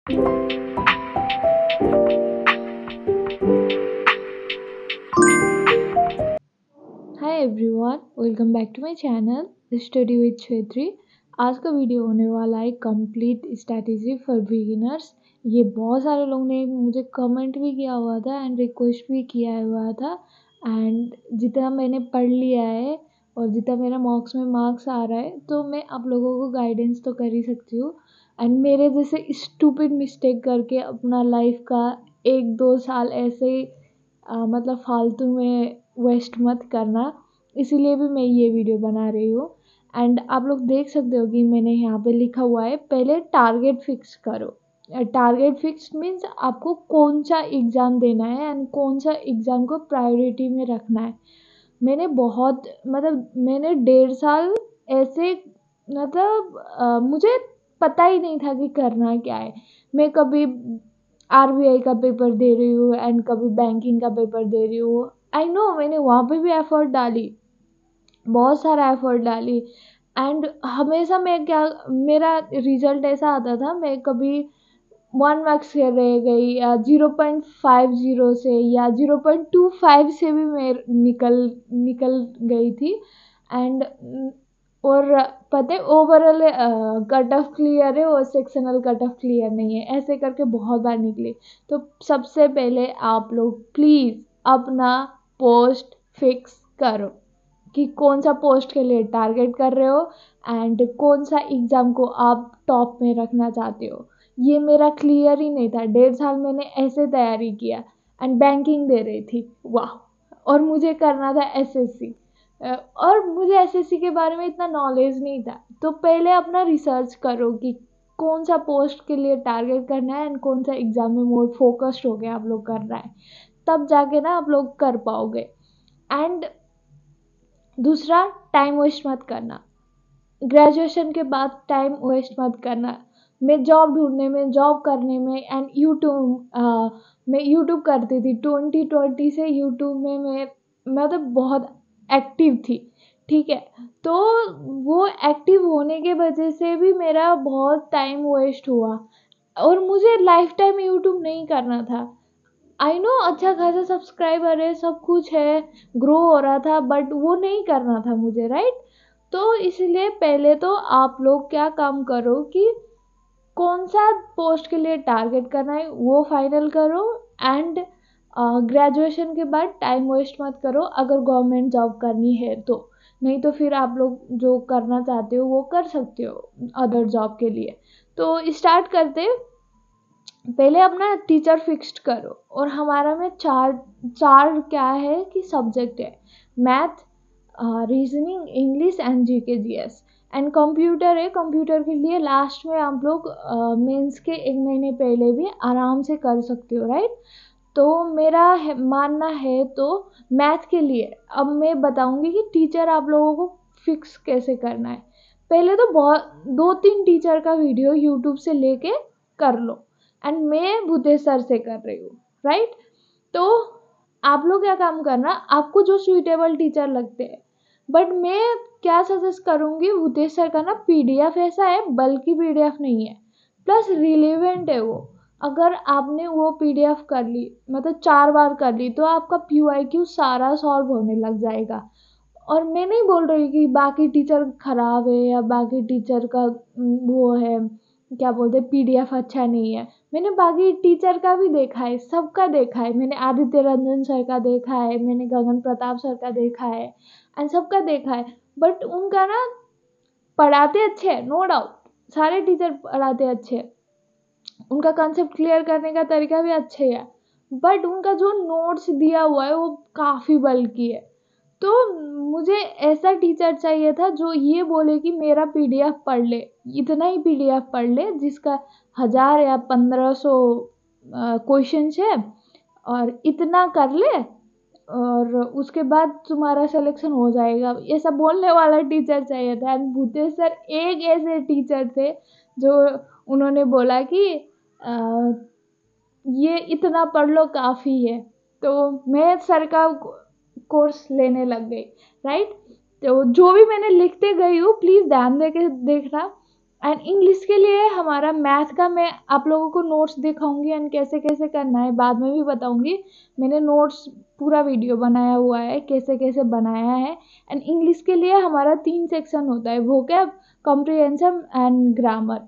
Hi everyone, welcome back to my channel study with Chhetri. आज का video होने वाला है कंप्लीट स्ट्रैटेजी फॉर बिगिनर्स। ये बहुत सारे लोगों ने मुझे कमेंट भी किया हुआ था एंड रिक्वेस्ट भी किया हुआ था। एंड जितना मैंने पढ़ लिया है और जितना मेरा मॉक्स में मार्क्स आ रहा है, तो मैं आप लोगों को गाइडेंस तो कर ही सकती हूँ। एंड मेरे जैसे स्टूपिड मिस्टेक करके अपना लाइफ का 1-2 साल ऐसे मतलब फालतू में वेस्ट मत करना। इसीलिए भी मैं ये वीडियो बना रही हूँ। एंड आप लोग देख सकते हो कि मैंने यहाँ पे लिखा हुआ है, पहले टारगेट फिक्स करो। टारगेट फिक्स मीन्स आपको कौन सा एग्ज़ाम देना है एंड कौन सा एग्ज़ाम को प्रायोरिटी में रखना है। मैंने 1.5 साल ऐसे मुझे पता ही नहीं था कि करना क्या है। मैं कभी आरबीआई का पेपर दे रही हूँ एंड कभी बैंकिंग का पेपर दे रही हूँ। आई नो, मैंने वहाँ पे भी एफर्ट डाली, बहुत सारा एफर्ट डाली। एंड हमेशा मेरा रिजल्ट ऐसा आता था, मैं कभी 1 मार्क्स से रह गई या 0.50 से या 0.25 से भी मैं निकल निकल गई थी। एंड और पता है, ओवरऑल कट ऑफ क्लियर है और सेक्शनल कट ऑफ क्लियर नहीं है, ऐसे करके बहुत बार निकली। तो सबसे पहले आप लोग प्लीज़ अपना पोस्ट फिक्स करो कि कौन सा पोस्ट के लिए टारगेट कर रहे हो एंड कौन सा एग्ज़ाम को आप टॉप में रखना चाहते हो। ये मेरा क्लियर ही नहीं था। 1.5 साल मैंने ऐसे तैयारी किया एंड बैंकिंग दे रही थी, वाह। और मुझे करना था एसएससी, और मुझे एसएससी के बारे में इतना नॉलेज नहीं था। तो पहले अपना रिसर्च करो कि कौन सा पोस्ट के लिए टारगेट करना है एंड कौन सा एग्ज़ाम में मोर फोकस्ड हो गया आप लोग कर रहा है, तब जाके ना आप लोग कर पाओगे। एंड दूसरा, टाइम वेस्ट मत करना। ग्रेजुएशन के बाद टाइम वेस्ट मत करना। मैं जॉब ढूंढने में, जॉब करने में एंड मैं यूट्यूब करती थी 2020 से। यूट्यूब में मैं मतलब बहुत एक्टिव थी, ठीक है। तो वो एक्टिव होने के वजह से भी मेरा बहुत टाइम वेस्ट हुआ और मुझे लाइफ टाइम यूट्यूब नहीं करना था। आई नो, अच्छा खासा सब्सक्राइबर है, सब कुछ है, ग्रो हो रहा था, बट वो नहीं करना था मुझे, राइट। तो इसलिए पहले तो आप लोग क्या काम करो कि कौन सा पोस्ट के लिए टारगेट करना है वो फाइनल करो। एंड ग्रेजुएशन के बाद टाइम वेस्ट मत करो अगर गवर्नमेंट जॉब करनी है तो। नहीं तो फिर आप लोग जो करना चाहते हो वो कर सकते हो अदर जॉब के लिए। तो स्टार्ट करते, पहले अपना टीचर फिक्स्ड करो। और हमारा में चार चार क्या है कि सब्जेक्ट है, math, reasoning, English and GK GS and computer है। कंप्यूटर के लिए लास्ट में आप लोग मेंस के 1 महीने पहले भी आराम से कर सकते हो, राइट। तो मेरा मानना है तो मैथ के लिए अब मैं बताऊंगी कि टीचर आप लोगों को फिक्स कैसे करना है। पहले तो बहुत 2-3 टीचर का वीडियो यूट्यूब से लेके कर लो। एंड मैं भूतेश सर से कर रही हूँ, राइट। तो आप लोग क्या काम करना, आपको जो सुइटेबल टीचर लगते हैं। बट मैं क्या सजेस्ट करूँगी, भूतेश सर का ना पीडीएफ ऐसा है, बल्कि पीडीएफ नहीं है, प्लस रिलेवेंट है वो। अगर आपने वो पीडीएफ कर ली, मतलब 4 बार कर ली, तो आपका पीवाईक्यू सारा सॉल्व होने लग जाएगा। और मैं नहीं बोल रही कि बाकी टीचर खराब है या बाकी टीचर का वो है, क्या बोलते, पीडीएफ अच्छा नहीं है। मैंने बाकी टीचर का भी देखा है, सबका देखा है। मैंने आदित्य रंजन सर का देखा है, मैंने गगन प्रताप सर का देखा है एंड सबका देखा है। बट उनका ना पढ़ाते अच्छे हैं, नो डाउट, सारे टीचर पढ़ाते अच्छे हैं, उनका कंसेप्ट क्लियर करने का तरीका भी अच्छे है। बट उनका जो नोट्स दिया हुआ है वो काफ़ी बल्कि है। तो मुझे ऐसा टीचर चाहिए था जो ये बोले कि मेरा पीडीएफ पढ़ ले, इतना ही पीडीएफ पढ़ ले जिसका 1000 या 1500 क्वेश्चन है, और इतना कर ले और उसके बाद तुम्हारा सिलेक्शन हो जाएगा। ऐसा बोलने वाला टीचर चाहिए था। एंड भूतेश सर एक ऐसे टीचर थे जो उन्होंने बोला कि अ, ये इतना पढ़ लो काफ़ी है। तो मैं सर का कोर्स लेने लग गई, राइट। तो जो भी मैंने लिखते गई हूँ, प्लीज़ ध्यान दे के देखना। एंड इंग्लिश के लिए हमारा मैथ का मैं आप लोगों को नोट्स दिखाऊंगी एंड कैसे कैसे करना है बाद में भी बताऊंगी। मैंने नोट्स पूरा वीडियो बनाया हुआ है कैसे कैसे बनाया है। एंड इंग्लिश के लिए हमारा 3 सेक्शन होता है, vocab, comprehension and grammar.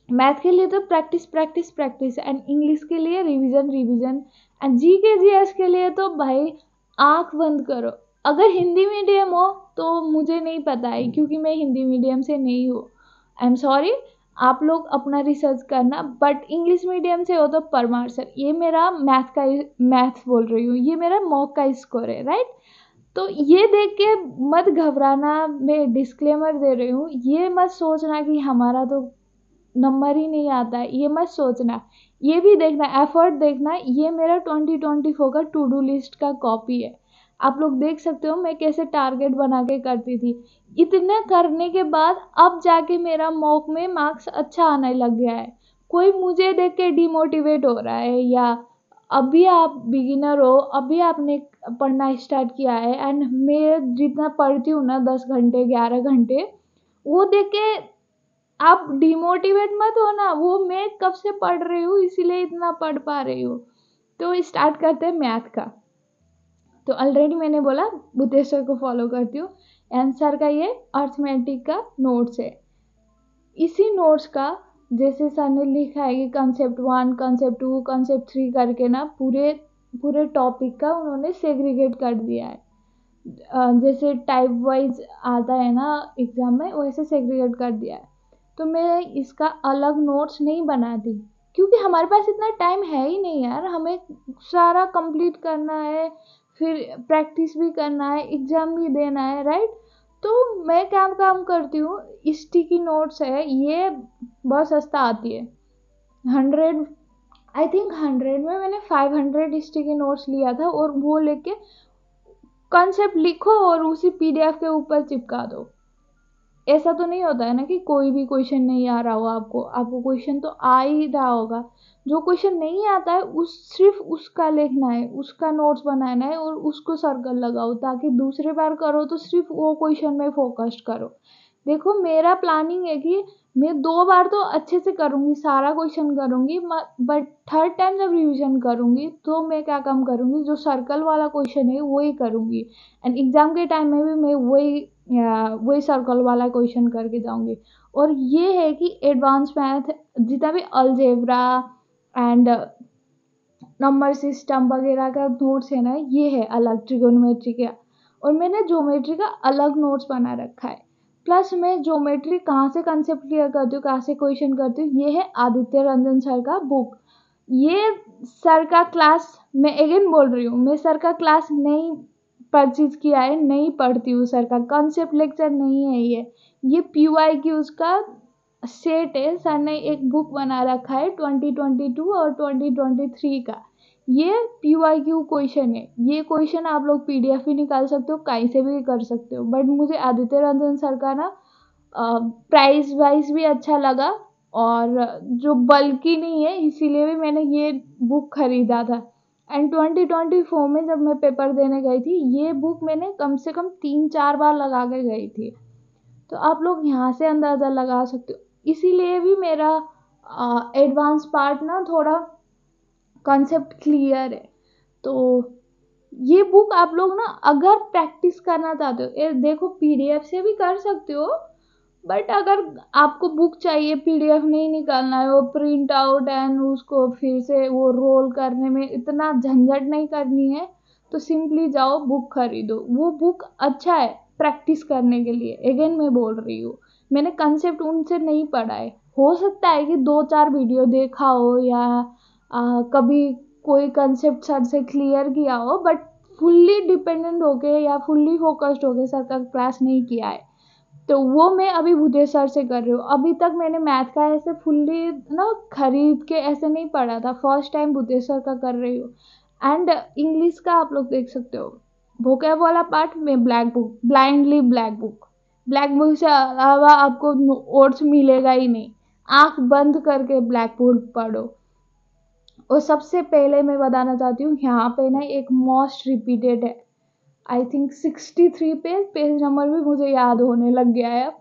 Math के लिए तो practice practice practice and English के लिए रिवीजन रिवीजन एंड जी के जीएस के लिए तो भाई आंख बंद करो। अगर हिंदी मीडियम हो तो मुझे नहीं पता है क्योंकि मैं हिंदी मीडियम से नहीं हूँ, आई एम सॉरी। आप लोग अपना रिसर्च करना, बट इंग्लिश मीडियम से हो तो परमार सर, ये मेरा मैथ बोल रही हूँ, ये मेरा मॉक का स्कोर है, राइट। तो ये देख के मत घबराना, मैं डिस्क्लेमर दे रही हूँ, ये मत सोचना कि हमारा तो नंबर ही नहीं आता है, ये मत सोचना। ये भी देखना, एफर्ट देखना, ये मेरा 2024 का टू डू लिस्ट का कॉपी है। आप लोग देख सकते हो मैं कैसे टारगेट बना के करती थी। इतना करने के बाद अब जाके मेरा मॉक में मार्क्स अच्छा आने लग गया है। कोई मुझे देख के डिमोटिवेट हो रहा है या अभी आप बिगिनर हो, अभी आपने पढ़ना स्टार्ट किया है एंड मैं जितना पढ़ती हूँ ना 10 घंटे 11 घंटे, वो देख के आप डिमोटिवेट मत हो ना। वो मैं कब से पढ़ रही हूँ इसीलिए इतना पढ़ पा रही हूँ। तो स्टार्ट करते हैं मैथ का। तो ऑलरेडी मैंने बोला बुद्धेश्वर को फॉलो करती हूँ। आंसर का ये अर्थमेटिक का नोट्स है। इसी नोट्स का जैसे सर ने लिखा है कि कंसेप्ट 1 कंसेप्ट 2 कंसेप्ट 3 करके ना पूरे पूरे टॉपिक का उन्होंने सेग्रीगेट कर दिया है। जैसे टाइप वाइज आता है ना एग्जाम में, वैसे सेग्रीगेट कर दिया है। तो मैं इसका अलग नोट्स नहीं बनाती क्योंकि हमारे पास इतना टाइम है ही नहीं यार, हमें सारा कंप्लीट करना है, फिर प्रैक्टिस भी करना है, एग्जाम भी देना है, राइट। तो मैं क्या काम करती हूँ, स्टिकी नोट्स है, ये बहुत सस्ता आती है। 100, आई थिंक 100 में मैंने 500 स्टिकी नोट्स लिया था और वो लेके कॉन्सेप्ट लिखो और उसी पीडीएफ के ऊपर चिपका दो। ऐसा तो नहीं होता है ना कि कोई भी क्वेश्चन नहीं आ रहा हो, आपको क्वेश्चन तो आ ही रहा होगा। जो क्वेश्चन नहीं आता है उस सिर्फ उसका लिखना है, उसका नोट्स बनाना है और उसको सर्कल लगाओ ताकि दूसरे बार करो तो सिर्फ वो क्वेश्चन में फोकस करो। देखो मेरा प्लानिंग है कि मैं 2 बार तो अच्छे से करूँगी, सारा क्वेश्चन करूँगी, बट थर्ड टाइम जब रिवीजन करूँगी तो मैं क्या काम करूँगी, जो सर्कल वाला क्वेश्चन है वही करूँगी एंड एग्ज़ाम के टाइम में भी मैं वही सर्कल वाला क्वेश्चन करके जाऊँगी। और ये है कि एडवांस मैथ जितना भी अलजेब्रा एंड नंबर सिस्टम वगैरह का नोट्स है ना, ये है अलग ट्रिगोनोमेट्री का। और मैंने ज्योमेट्री का अलग नोट्स बना रखा है। प्लस मैं ज्योमेट्री कहाँ से कंसेप्ट क्लियर करती हूँ, कहाँ से क्वेश्चन करती हूँ, ये है आदित्य रंजन सर का बुक। ये सर का क्लास, मैं अगेन बोल रही हूँ, मैं सर का क्लास नहीं परचेज किया है, नहीं पढ़ती हूँ सर का कंसेप्ट लेक्चर नहीं है ये PYQs का सेट है। सर ने एक बुक बना रखा है 2022 और 2023 का। ये PYQ क्वेश्चन है, ये क्वेश्चन आप लोग PDF भी निकाल सकते हो, कहीं से भी कर सकते हो, बट मुझे आदित्य रंजन सर का ना प्राइस वाइज भी अच्छा लगा और जो बल्कि नहीं है इसीलिए भी मैंने ये बुक खरीदा था। एंड 2024 में जब मैं पेपर देने गई थी, ये बुक मैंने कम से कम 3-4 बार लगा के गई थी। तो आप लोग यहाँ से अंदाज़ा लगा सकते हो। इसीलिए भी मेरा एडवांस पार्ट ना थोड़ा कॉन्सेप्ट क्लियर है। तो ये बुक आप लोग ना अगर प्रैक्टिस करना चाहते हो, देखो PDF से भी कर सकते हो, बट अगर आपको बुक चाहिए, PDF नहीं निकालना है, वो प्रिंट आउट एंड उसको फिर से वो रोल करने में इतना झंझट नहीं करनी है, तो सिंपली जाओ बुक खरीदो। वो बुक अच्छा है प्रैक्टिस करने के लिए। अगेन मैं बोल रही हूँ, मैंने कंसेप्ट उनसे नहीं पढ़ा है, हो सकता है कि 2-4 वीडियो देखा हो या कभी कोई कंसेप्ट सर से क्लियर किया हो, बट फुल्ली डिपेंडेंट होके या फुल्ली फोकस्ड होके सर का क्लास नहीं किया है। तो वो मैं अभी भूदेव सर से कर रही हूँ। अभी तक मैंने मैथ का ऐसे फुल्ली ना खरीद के ऐसे नहीं पढ़ा था, फर्स्ट टाइम भूदेव सर का कर रही हूँ। एंड इंग्लिश का आप लोग देख सकते हो, वोकैब वाला पार्ट में black book, blindly black book से अलावा आपको नोट्स मिलेगा ही नहीं। आंख बंद करके ब्लैक बुक पढ़ो। और सबसे पहले मैं बताना चाहती हूँ, यहाँ पे ना एक मोस्ट रिपीटेड है, आई थिंक 63 पेज नंबर भी मुझे याद होने लग गया है अब।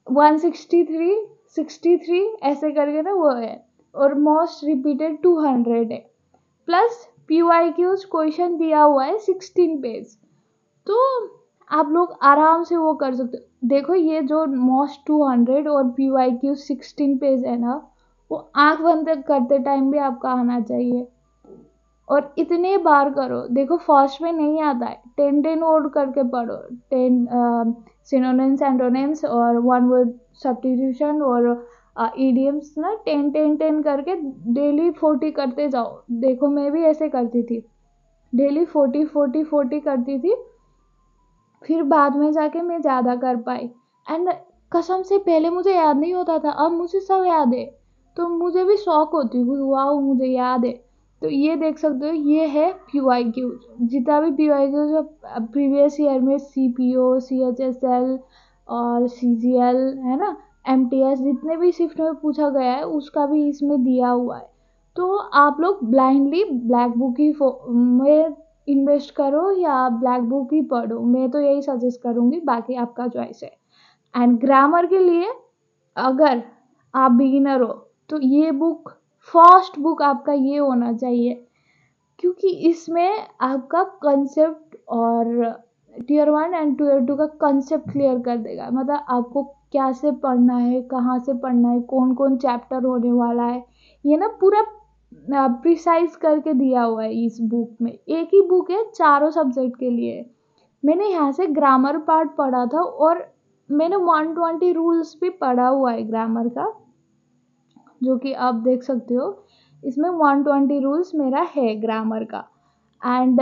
163 63 ऐसे करके ना वो है, और मोस्ट रिपीटेड 200 है, प्लस PYQs क्वेश्चन दिया हुआ है 16 पेज। तो आप लोग आराम से वो कर सकते हो। देखो ये जो मोस्ट 200 और PYQ 16 पेज है ना, वो आंख बंद करते टाइम भी आपका आना चाहिए, और इतने बार करो। देखो फर्स्ट में नहीं आता है, 10 वर्ड करके पढ़ो, 10 सिनोनिम्स एंटोनिम्स और वन वर्ड सब्स्टिट्यूशन और इडियम्स ना, 10 करके डेली 40 करते जाओ। देखो मैं भी ऐसे करती थी, डेली 40 करती थी, फिर बाद में जाके मैं ज़्यादा कर पाई। एंड कसम से पहले मुझे याद नहीं होता था, अब मुझे सब याद है, तो मुझे भी शौक होती है, वाह मुझे याद है। तो ये देख सकते हो, ये है PYQ। जितना भी PYQ प्रीवियस ईयर में CPO, CHSL और CGL है ना, MTS जितने भी शिफ्ट में पूछा गया है उसका भी इसमें दिया हुआ है। तो आप लोग ब्लाइंडली ब्लैक बुक ही में इन्वेस्ट करो या ब्लैक बुक ही पढ़ो, मैं तो यही सजेस्ट करूँगी, बाकी आपका चॉइस है। एंड ग्रामर के लिए अगर आप बिगिनर हो तो ये बुक, फर्स्ट बुक आपका ये होना चाहिए, क्योंकि इसमें आपका कंसेप्ट और टीयर 1 एंड टीयर 2 का कंसेप्ट क्लियर कर देगा। मतलब आपको क्या से पढ़ना है, कहाँ से पढ़ना है, कौन कौन चैप्टर होने वाला है, ये ना पूरा प्रिसाइज करके दिया हुआ है इस बुक में। एक ही बुक है चारों सब्जेक्ट के लिए। मैंने यहाँ से ग्रामर पार्ट पढ़ा था, और मैंने 120 रूल्स भी पढ़ा हुआ है ग्रामर का, जो कि आप देख सकते हो। इसमें 120 रूल्स मेरा है ग्रामर का। एंड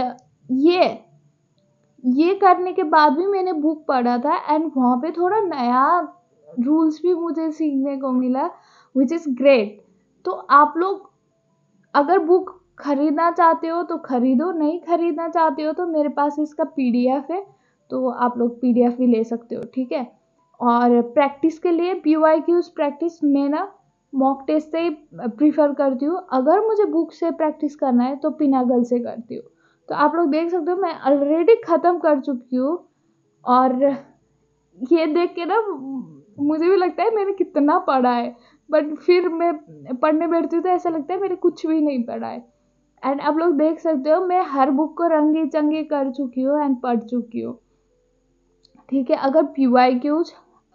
ये ये करने के बाद भी मैंने बुक पढ़ा था, एंड वहाँ पे थोड़ा नया रूल्स भी मुझे सीखने को मिला, विच इज़ ग्रेट। तो आप लोग अगर बुक खरीदना चाहते हो तो खरीदो, नहीं खरीदना चाहते हो तो मेरे पास इसका PDF है, तो आप लोग PDF भी ले सकते हो, ठीक है। और प्रैक्टिस के लिए PYQs प्रैक्टिस मैं ना मॉक टेस्ट से ही प्रीफर करती हूँ। अगर मुझे बुक से प्रैक्टिस करना है तो पिनागल से करती हूँ। तो आप लोग देख सकते हो मैं ऑलरेडी ख़त्म कर चुकी हूँ, और ये देख के ना मुझे भी लगता है मैंने कितना पढ़ा है, बट फिर मैं पढ़ने बैठती हूँ तो ऐसा लगता है मैंने कुछ भी नहीं पढ़ा है। एंड आप लोग देख सकते हो मैं हर बुक को रंगी चंगी कर चुकी हूँ एंड पढ़ चुकी हूँ, ठीक है। अगर PYQs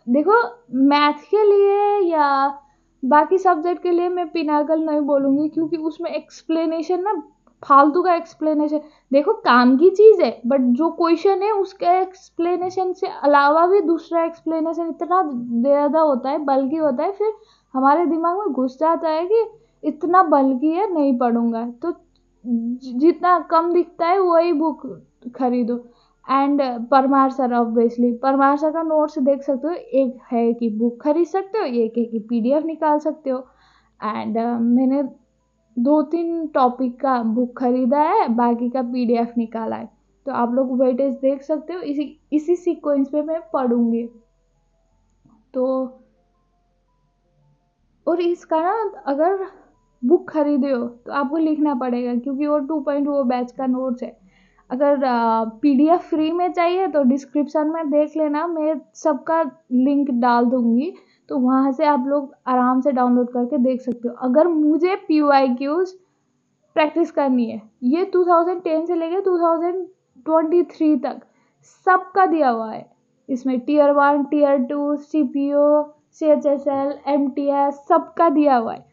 देखो, मैथ के लिए या बाकी सब्जेक्ट के लिए मैं पिनाकल नहीं बोलूँगी, क्योंकि उसमें एक्सप्लेनेशन ना फालतू का एक्सप्लेनेशन। देखो काम की चीज़ है, बट जो क्वेश्चन है उसके एक्सप्लेनेशन से अलावा भी दूसरा एक्सप्लेनेशन इतना ज़्यादा होता है, बल्कि होता है, फिर हमारे दिमाग में घुस जाता है कि इतना बल्कि है, नहीं पढ़ूंगा। तो जितना कम दिखता है वही बुक खरीदो। And Parmar sir, obviously Parmar sir का नोट्स देख सकते हो, एक है कि बुक खरीद सकते हो, एक है कि PDF निकाल सकते हो। एंड मैंने 2-3 टॉपिक का बुक खरीदा है, बाकी का PDF निकाला है। तो आप लोग वेटेज देख सकते हो, इसी इसी सीक्वेंस पे मैं पढ़ूंगी। तो और इसका ना अगर बुक खरीदे हो तो आपको लिखना पड़ेगा, क्योंकि वो 2.0 बैच का नोट्स है। अगर PDF फ्री में चाहिए तो डिस्क्रिप्शन में देख लेना, मैं सबका लिंक डाल दूंगी, तो वहाँ से आप लोग आराम से डाउनलोड करके देख सकते हो। अगर मुझे PYQs प्रैक्टिस करनी है, ये 2010 से लेकर 2023 तक सबका दिया हुआ है। इसमें tier 1, tier 2, CPO, CHSL, MTS सबका दिया हुआ है।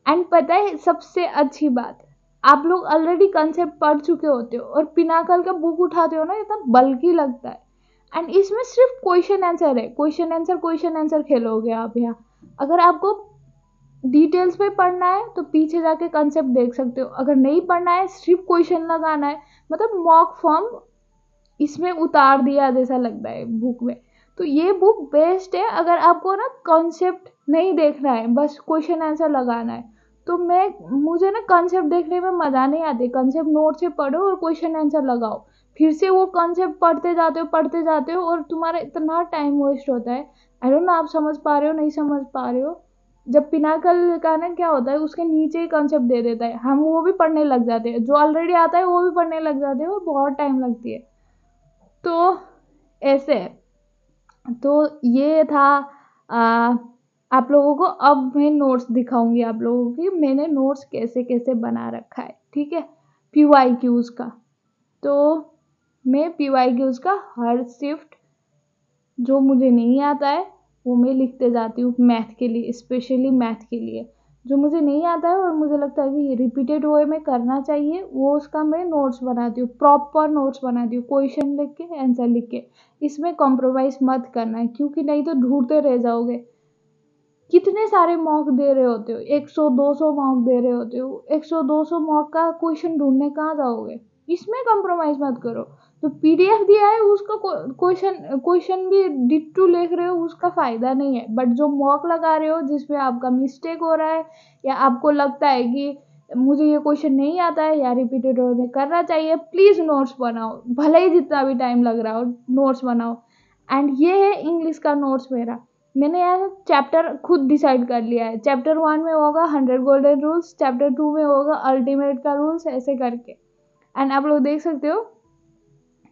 एंड पता है सबसे अच्छी बात, आप लोग ऑलरेडी कंसेप्ट पढ़ चुके होते हो, और पिनाकल का बुक उठाते हो ना, इतना बल्कि लगता है। एंड इसमें सिर्फ क्वेश्चन आंसर है, क्वेश्चन आंसर खेलोगे आप यहाँ। अगर आपको डिटेल्स में पढ़ना है तो पीछे जाके कंसेप्ट देख सकते हो, अगर नहीं पढ़ना है सिर्फ क्वेश्चन लगाना है, मतलब मॉक फॉर्म इसमें उतार दिया जैसा लगता है बुक में। तो ये बुक बेस्ट है अगर आपको ना कॉन्सेप्ट नहीं देखना है, बस क्वेश्चन आंसर लगाना है। तो मुझे ना कॉन्सेप्ट देखने में मज़ा नहीं आती, कॉन्सेप्ट नोट से पढ़ो और क्वेश्चन आंसर लगाओ, फिर से वो कॉन्सेप्ट पढ़ते जाते हो और तुम्हारा इतना टाइम वेस्ट होता है। आई डोंट नो आप समझ पा रहे हो नहीं समझ पा रहे हो। जब पिनाकल का ना क्या होता है, उसके नीचे ही कॉन्सेप्ट दे देता है, हम वो भी पढ़ने लग जाते हैं, जो ऑलरेडी आता है वो भी पढ़ने लग जाते हैं, और बहुत टाइम लगती है। तो ऐसे, तो ये था आप लोगों को अब मैं नोट्स दिखाऊंगी आप लोगों की मैंने नोट्स कैसे कैसे बना रखा है, ठीक है। PYQs का, तो मैं PYQs का हर शिफ्ट जो मुझे नहीं आता है वो मैं लिखते जाती हूँ मैथ के लिए, स्पेशली मैथ के लिए जो मुझे नहीं आता है और मुझे लगता है कि ये रिपीटेड वे में करना चाहिए, वो उसका मैं नोट्स बनाती हूँ, प्रॉपर नोट्स बनाती हूँ, क्वेश्चन लिख के आंसर लिख के। इसमें कॉम्प्रोमाइज़ मत करना है, क्योंकि नहीं तो ढूंढते रह जाओगे। कितने सारे मॉक दे रहे होते हो, 100-200 मॉक दे रहे होते हो, 100-200 मॉक का क्वेश्चन ढूंढने कहाँ जाओगे। इसमें कॉम्प्रोमाइज मत करो। तो PDF दिया है उसका क्वेश्चन क्वेश्चन भी डिट्टू लिख रहे हो, उसका फायदा नहीं है। बट जो मॉक लगा रहे हो जिसमें आपका मिस्टेक हो रहा है या आपको लगता है कि मुझे ये क्वेश्चन नहीं आता है या रिपीटेड में करना चाहिए, प्लीज नोट्स बनाओ, भले ही जितना भी टाइम लग रहा हो नोट्स बनाओ। एंड ये है इंग्लिश का नोट्स मेरा। मैंने यार चैप्टर खुद डिसाइड कर लिया है, चैप्टर 1 में होगा 100 गोल्डन रूल्स, चैप्टर 2 में होगा अल्टीमेट का रूल्स, ऐसे करके। एंड आप लोग देख सकते हो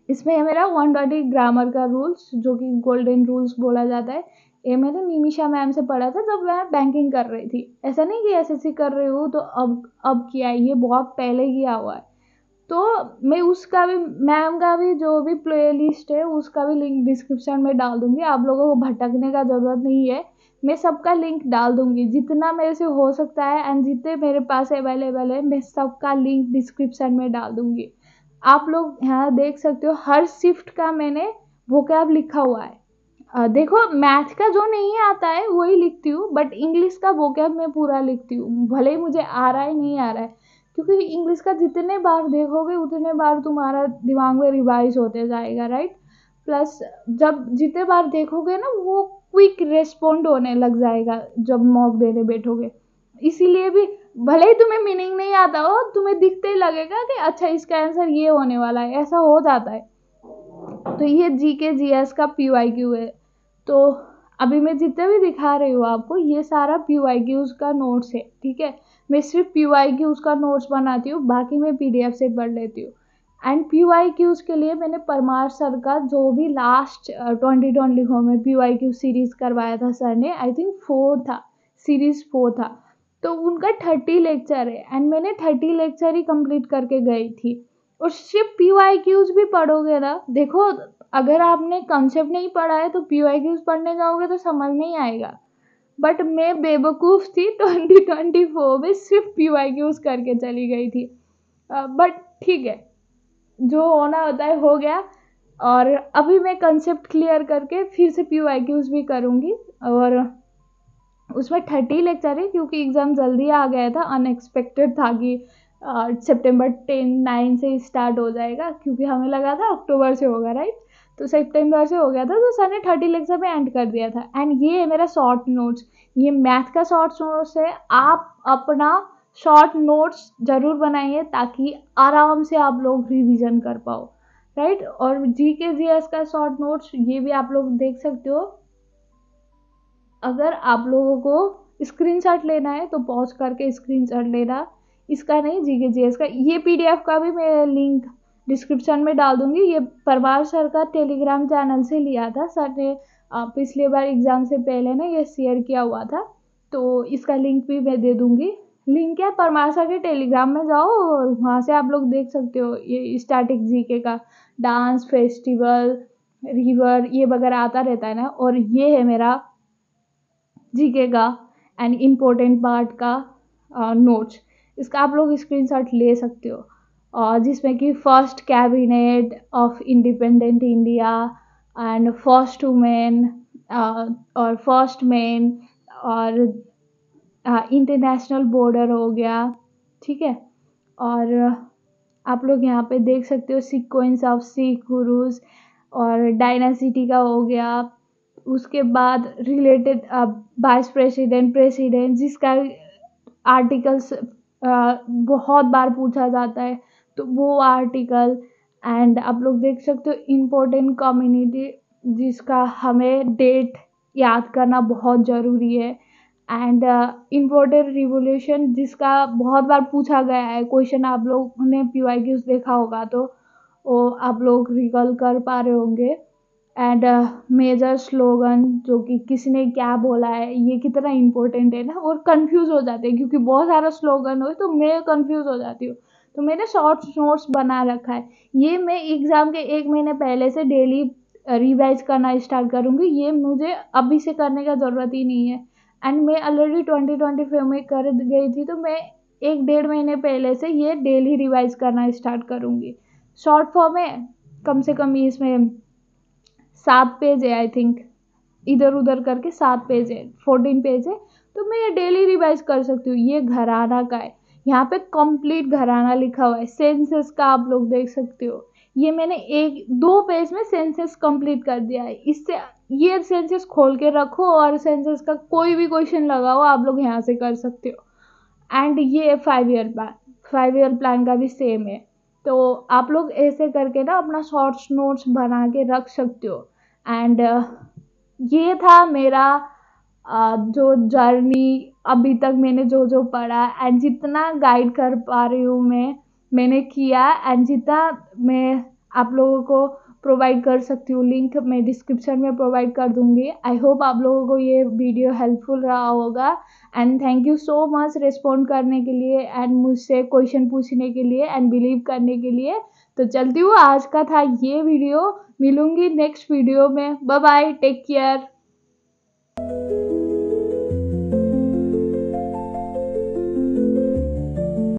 इसमें है मेरा 120 ग्रामर का रूल्स जो कि गोल्डन रूल्स बोला जाता है। ये मैंने निमिषा मैम से पढ़ा था जब मैं बैंकिंग कर रही थी, ऐसा नहीं कि SSC कर रही हूँ तो अब किया है, ये बहुत पहले किया हुआ है। तो मैं उसका भी, मैम का भी जो भी प्ले लिस्ट है उसका भी लिंक डिस्क्रिप्शन में डाल दूंगी, आप लोगों को भटकने का ज़रूरत नहीं है। मैं सबका लिंक डाल दूंगी जितना मेरे से हो सकता है, एंड जितने मेरे पास अवेलेबल है मैं सबका लिंक डिस्क्रिप्शन में डाल दूंगी। आप लोग यहाँ देख सकते हो हर शिफ्ट का मैंने वोकैब लिखा हुआ है। देखो मैथ का जो नहीं आता है वही लिखती हूँ, बट इंग्लिश का वोकैब मैं पूरा लिखती हूँ, भले ही मुझे आ रहा है नहीं आ रहा है, क्योंकि इंग्लिश का जितने बार देखोगे उतने बार तुम्हारा दिमाग में रिवाइज होते जाएगा, राइट। प्लस जब जितने बार देखोगे ना वो क्विक रेस्पॉन्ड होने लग जाएगा जब मॉक देने बैठोगे। इसीलिए भी भले ही तुम्हें मीनिंग नहीं आता हो, तुम्हें दिखते ही लगेगा कि अच्छा इसका आंसर ये होने वाला है, ऐसा हो जाता है। तो ये GK GS का PYQ है। तो अभी मैं जितने भी दिखा रही हूँ आपको ये सारा PYQs का नोट्स है, ठीक है। मैं सिर्फ PYQs का नोट्स बनाती हूँ, बाकी मैं PDF से पढ़ लेती हूँ। एंड PYQs के लिए मैंने परमार सर का जो भी लास्ट 2024 में PYQ सीरीज करवाया था सर ने, आई थिंक 4 था, सीरीज 4 था। तो उनका 30 लेक्चर है एंड मैंने 30 लेक्चर ही कंप्लीट करके गई थी। और सिर्फ PYQs भी पढ़ोगे ना, देखो अगर आपने कंसेप्ट नहीं पढ़ा है तो PYQs पढ़ने जाओगे तो समझ नहीं आएगा। बट मैं बेवकूफ़ थी 2024 में सिर्फ PYQs करके चली गई थी। बट ठीक है, जो होना होता है हो गया। और अभी मैं कंसेप्ट क्लियर करके फिर से PYQs भी करूँगी। और उसमें 30 लेक्चर है क्योंकि एग्ज़ाम जल्दी आ गया था, अनएक्सपेक्टेड था कि सितंबर 9 से स्टार्ट हो जाएगा, क्योंकि हमें लगा था अक्टूबर से होगा, राइट। तो सितंबर से हो गया था, तो सर ने 30 लेक्चर में एंड कर दिया था। एंड ये है मेरा शॉर्ट नोट्स, ये मैथ का शॉर्ट नोट्स है। आप अपना शॉर्ट नोट्स ज़रूर बनाइए ताकि आराम से आप लोग रिविज़न कर पाओ, राइट। और GK GS का शॉर्ट नोट्स ये भी आप लोग देख सकते हो। अगर आप लोगों को स्क्रीनशॉट लेना है तो पॉज करके स्क्रीनशॉट लेना, इसका नहीं GK GS का। ये PDF का भी मैं लिंक डिस्क्रिप्शन में डाल दूंगी। ये परमार सर का टेलीग्राम चैनल से लिया था, सर ने पिछले बार एग्ज़ाम से पहले ना ये शेयर किया हुआ था, तो इसका लिंक भी मैं दे दूंगी। लिंक है परमार सर के टेलीग्राम में जाओ और वहाँ से आप लोग देख सकते हो ये स्टैटिक GK का डांस फेस्टिवल रिवर ये वगैरह आता रहता है ना। और ये है मेरा GK का एंड इम्पोर्टेंट पार्ट का नोट्स, इसका आप लोग स्क्रीनशॉट ले सकते हो। और जिसमें कि first cabinet of independent India and first women और फर्स्ट मैन और इंटरनेशनल बॉर्डर हो गया, ठीक है। और आप लोग यहाँ पे देख सकते हो सीक्वेंस ऑफ सिख गुरुज और डायनासिटी का हो गया। उसके बाद रिलेटेड वाइस प्रेसिडेंट प्रेसिडेंट जिसका आर्टिकल्स बहुत बार पूछा जाता है, तो वो आर्टिकल। एंड आप लोग देख सकते हो इम्पोर्टेंट कम्युनिटी जिसका हमें डेट याद करना बहुत ज़रूरी है। एंड इम्पोर्टेंट रिवोल्यूशन जिसका बहुत बार पूछा गया है क्वेश्चन, आप लोगों ने PYQs देखा होगा तो वो आप लोग रिकॉल कर पा रहे होंगे। एंड मेजर स्लोगन जो कि किसने क्या बोला है ये कितना इम्पोर्टेंट है ना, और कंफ्यूज हो जाते हैं क्योंकि बहुत सारा स्लोगन हो तो मैं कंफ्यूज हो जाती हूँ। तो मैंने शॉर्ट नोट्स बना रखा है, ये मैं एग्ज़ाम के 1 महीने पहले से डेली रिवाइज करना स्टार्ट करूँगी। ये मुझे अभी से करने का ज़रूरत ही नहीं है। एंड मैं ऑलरेडी 2025 में कर गई थी, तो मैं 1 डेढ़ महीने पहले से ये डेली रिवाइज करना स्टार्ट करूँगी। शॉर्ट फॉर्म है, कम से कम इसमें 7 पेज है आई थिंक, इधर उधर करके 7 पेज है, 14 पेज है। तो मैं ये डेली रिवाइज कर सकती हूँ। ये घराना का है, यहाँ पे कंप्लीट घराना लिखा हुआ है। सेंसेस का आप लोग देख सकते हो, ये मैंने 1-2 पेज में सेंसेस कंप्लीट कर दिया है। इससे ये सेंसेस खोल के रखो और सेंसेस का कोई भी क्वेश्चन लगाओ आप लोग यहाँ से कर सकते हो। एंड ये 5 ईयर प्लान का भी सेम है। तो आप लोग ऐसे करके ना अपना शॉर्ट्स नोट्स बना के रख सकते हो। एंड ये था मेरा जो जर्नी अभी तक मैंने जो जो पढ़ा एंड जितना गाइड कर पा रही हूँ मैंने किया। एंड जितना मैं आप लोगों को प्रोवाइड कर सकती हूँ, लिंक मैं डिस्क्रिप्शन में प्रोवाइड कर दूँगी। आई होप आप लोगों को ये वीडियो हेल्पफुल रहा होगा। And thank you so much respond करने के लिए एंड मुझसे क्वेश्चन पूछने के लिए एंड बिलीव करने के लिए। तो चलती हूँ, आज का था ये वीडियो। मिलूंगी नेक्स्ट वीडियो में। Bye bye, take care.